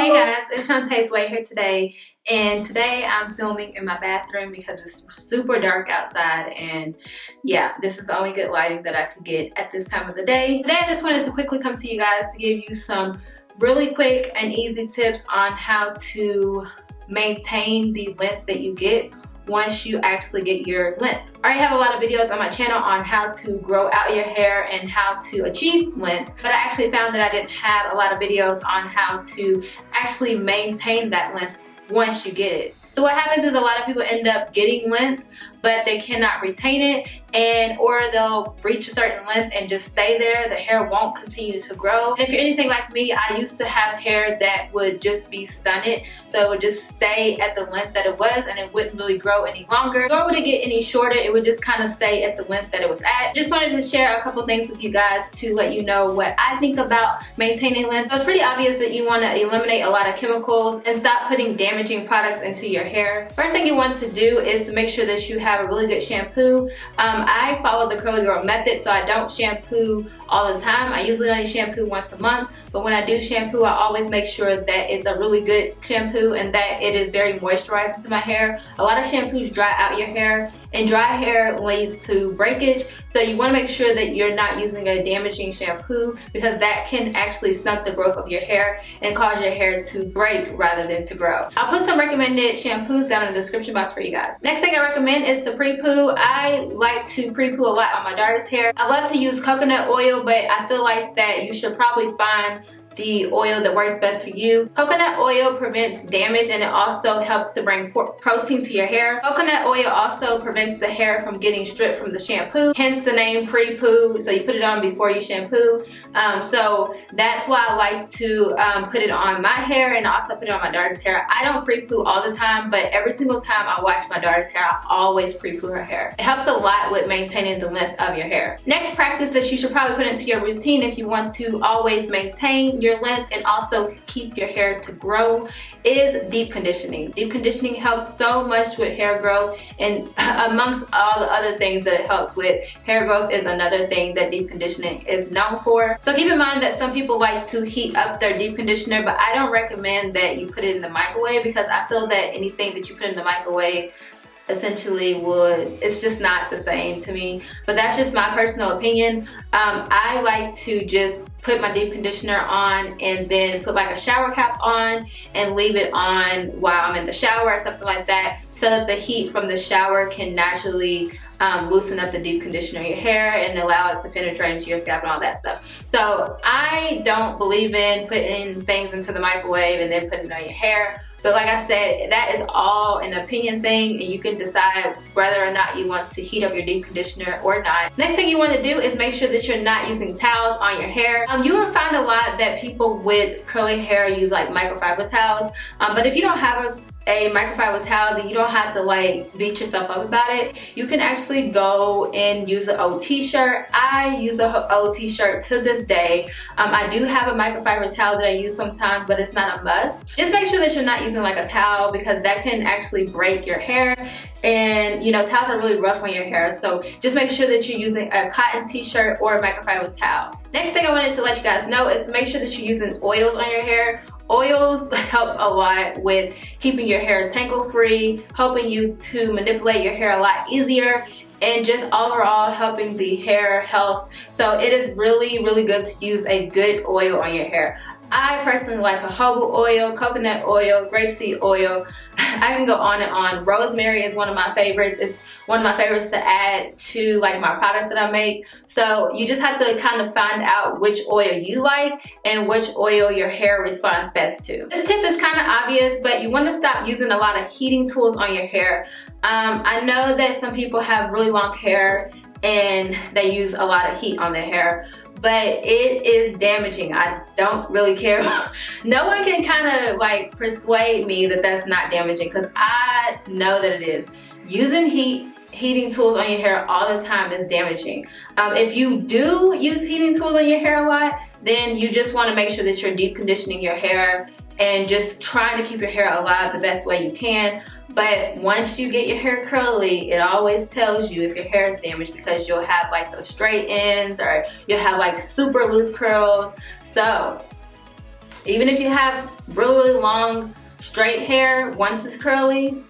Hey guys, it's Shantae's Way here today, and today I'm filming in my bathroom because it's super dark outside, and yeah, this is the only good lighting that I could get at this time of the day. Today I just wanted to quickly come to you guys to give you some really quick and easy tips on how to maintain the length that you get once you actually get your length. I already have a lot of videos on my channel on how to grow out your hair and how to achieve length, but I actually found that I didn't have a lot of videos on how to actually maintain that length once you get it. So what happens is a lot of people end up getting length, but they cannot retain it, or they'll reach a certain length and just stay there. The hair won't continue to grow. And if you're anything like me, I used to have hair that would just be stunted, so it would just stay at the length that it was and it wouldn't really grow any longer, nor would it get any shorter. It would just kind of stay at the length that it was at. Just wanted to share a couple things with you guys to let you know what I think about maintaining length. So it's pretty obvious that you want to eliminate a lot of chemicals and stop putting damaging products into your hair. First thing you want to do is to make sure that you have a really good shampoo. I follow the Curly Girl method, so I don't shampoo all the time. I usually only shampoo once a month, but when I do shampoo, I always make sure that it's a really good shampoo and that it is very moisturizing to my hair. A lot of shampoos dry out your hair, and dry hair leads to breakage, so you want to make sure that you're not using a damaging shampoo, because that can actually stunt the growth of your hair and cause your hair to break rather than to grow. I'll put some recommended shampoos down in the description box for you guys. Next thing I recommend is the pre-poo. I like to pre-poo a lot on my daughter's hair. I love to use coconut oil, but I feel like that you should probably find the oil that works best for you. Coconut oil prevents damage, and it also helps to bring protein to your hair. Coconut oil also prevents the hair from getting stripped from the shampoo, hence the name pre-poo. So you put it on before you shampoo. So that's why I like to put it on my hair, and also put it on my daughter's hair. I don't pre-poo all the time, but every single time I wash my daughter's hair, I always pre-poo her hair. It helps a lot with maintaining the length of your hair. Next practice that you should probably put into your routine if you want to always maintain your length and also keep your hair to grow is deep conditioning. Deep conditioning helps so much with hair growth, and amongst all the other things that it helps with, hair growth is another thing that deep conditioning is known for. So keep in mind that some people like to heat up their deep conditioner, but I don't recommend that you put it in the microwave, because I feel that anything that you put in the microwave essentially it's just not the same to me. But that's just my personal opinion. I like to just put my deep conditioner on and then put like a shower cap on and leave it on while I'm in the shower or something like that, so that the heat from the shower can naturally loosen up the deep conditioner in your hair and allow it to penetrate into your scalp and all that stuff. So I don't believe in putting things into the microwave and then putting it on your hair. But like I said, that is all an opinion thing, and you can decide whether or not you want to heat up your deep conditioner or not. Next thing you want to do is make sure that you're not using towels on your hair. You will find a lot that people with curly hair use like microfiber towels, but if you don't have a microfiber towel, then you don't have to like beat yourself up about it. You can actually go and use an old t-shirt. I use an old t-shirt to this day. I do have a microfiber towel that I use sometimes, but it's not a must. Just make sure that you're not using like a towel, because that can actually break your hair, and you know, towels are really rough on your hair. So just make sure that you're using a cotton t-shirt or a microfiber towel. Next thing I wanted to let you guys know is to make sure that you're using oils on your hair. Oils help a lot with keeping your hair tangle free, helping you to manipulate your hair a lot easier, and just overall helping the hair health. So it is really, really good to use a good oil on your hair. I personally like jojoba oil, coconut oil, grapeseed oil. I can go on and on. Rosemary is one of my favorites. It's one of my favorites to add to like my products that I make. So you just have to kind of find out which oil you like and which oil your hair responds best to. This tip is kind of obvious, but you want to stop using a lot of heating tools on your hair. I know that some people have really long hair and they use a lot of heat on their hair, but it is damaging. I don't really care. No one can kind of like persuade me that that's not damaging, because I know that it is. Using heating tools on your hair all the time is damaging. If you do use heating tools on your hair a lot, then you just want to make sure that you're deep conditioning your hair and just trying to keep your hair alive the best way you can. But once you get your hair curly, it always tells you if your hair is damaged, because you'll have like those straight ends, or you'll have like super loose curls. So Even if you have really long straight hair, once it's curly,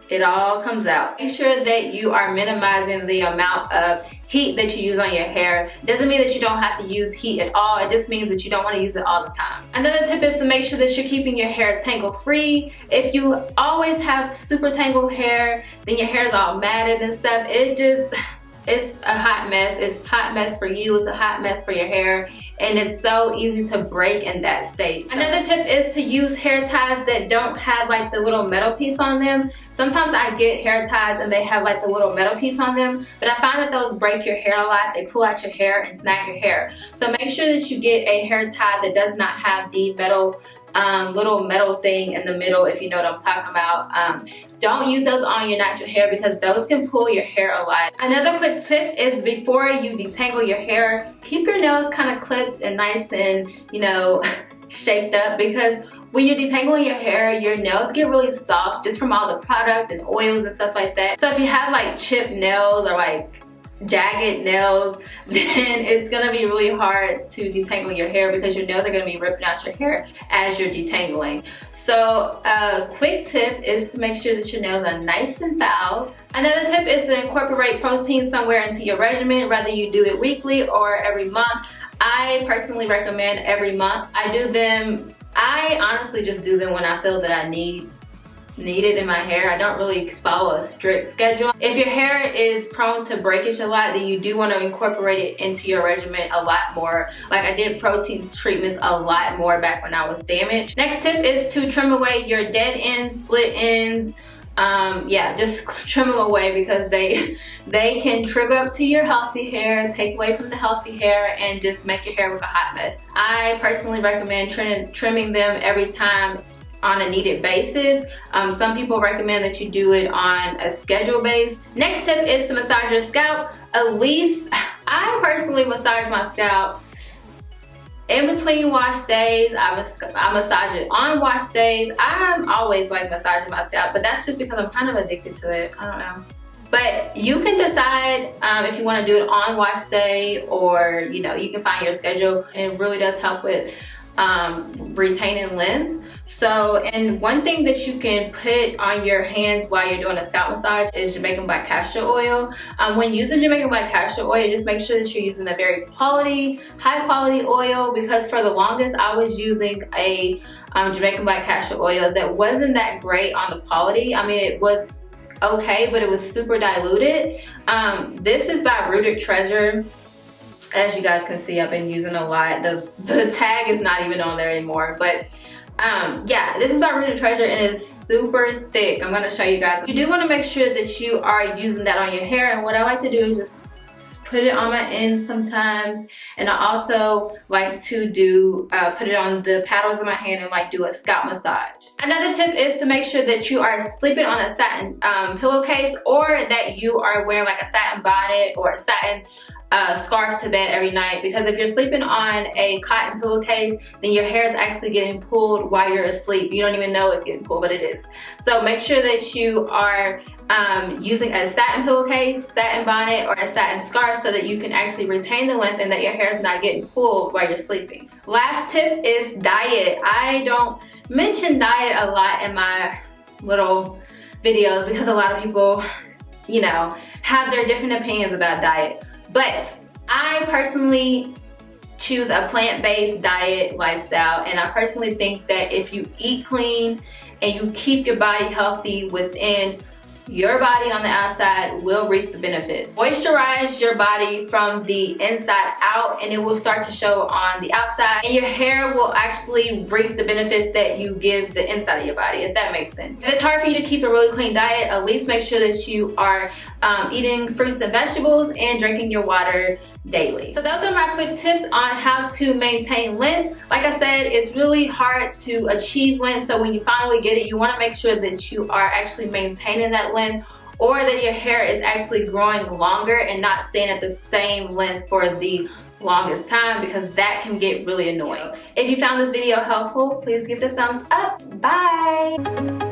it all comes out. Make sure that you are minimizing the amount of heat that you use on your hair. Doesn't mean that you don't have to use heat at all. It just means that you don't want to use it all the time. Another tip is to make sure that you're keeping your hair tangle free. If you always have super tangled hair, then your hair is all matted and stuff. It's a hot mess. It's a hot mess for you. It's a hot mess for your hair. And it's so easy to break in that state. Another tip is to use hair ties that don't have like the little metal piece on them. Sometimes I get hair ties and they have like the little metal piece on them, but I find that those break your hair a lot. They pull out your hair and snag your hair. So make sure that you get a hair tie that does not have the metal little metal thing in the middle, if you know what I'm talking about. Don't use those on your natural hair because those can pull your hair a lot. Another quick tip is before you detangle your hair, keep your nails kind of clipped and nice and, you know, shaped up, because when you're detangling your hair, your nails get really soft just from all the product and oils and stuff like that. So if you have like chipped nails or like jagged nails, then it's gonna be really hard to detangle your hair because your nails are gonna be ripping out your hair as you're detangling. So a quick tip is to make sure that your nails are nice and filed. Another tip is to incorporate protein somewhere into your regimen, whether you do it weekly or every month. I personally recommend every month. I honestly just do them when I feel that I need it in my hair. I don't really follow a strict schedule. If your hair is prone to breakage a lot, then you do want to incorporate it into your regimen a lot more. Like I did protein treatments a lot more back when I was damaged. Next tip is to trim away your dead ends, split ends. Yeah, just trim them away because they can trigger up to your healthy hair, take away from the healthy hair, and just make your hair look a hot mess. I personally recommend trimming them every time on a needed basis. Some people recommend that you do it on a schedule base. Next tip is to massage your scalp. At least, I personally massage my scalp in between wash days. I massage it on wash days. I'm always like massaging my scalp, but that's just because I'm kind of addicted to it. I don't know. But you can decide if you want to do it on wash day, or you know, you can find your schedule, and it really does help with retaining length. So, and one thing that you can put on your hands while you're doing a scalp massage is Jamaican black castor oil. When using Jamaican black castor oil, just make sure that you're using a very high quality oil, because for the longest I was using a Jamaican black castor oil that wasn't that great on the quality. I mean, it was okay, but it was super diluted. This is by Rooted Treasure. As you guys can see, I've been using a lot. The tag is not even on there anymore, but yeah, this is by Rooted Treasure and it's super thick. I'm going to show you guys. You do want to make sure that you are using that on your hair, and what I like to do is just put it on my ends sometimes, and I also like to do put it on the paddles of my hand and like do a scalp massage. Another tip is to make sure that you are sleeping on a satin pillowcase, or that you are wearing like a satin bonnet or a satin scarf to bed every night, because if you're sleeping on a cotton pillowcase, then your hair is actually getting pulled while you're asleep. You don't even know it's getting pulled, but it is. So make sure that you are using a satin pillowcase, satin bonnet, or a satin scarf so that you can actually retain the length and that your hair is not getting pulled while you're sleeping. Last tip is diet. I don't mention diet a lot in my little videos because a lot of people, you know, have their different opinions about diet. But I personally choose a plant-based diet lifestyle, and I personally think that if you eat clean and you keep your body healthy within, your body on the outside will reap the benefits. Moisturize your body from the inside out and it will start to show on the outside, and your hair will actually reap the benefits that you give the inside of your body, if that makes sense. If it's hard for you to keep a really clean diet, at least make sure that you are eating fruits and vegetables and drinking your water daily. So those are my quick tips on how to maintain length. Like I said, it's really hard to achieve length, so when you finally get it, you want to make sure that you are actually maintaining that length, or that your hair is actually growing longer and not staying at the same length for the longest time, because that can get really annoying. If you found this video helpful, please give it a thumbs up. Bye!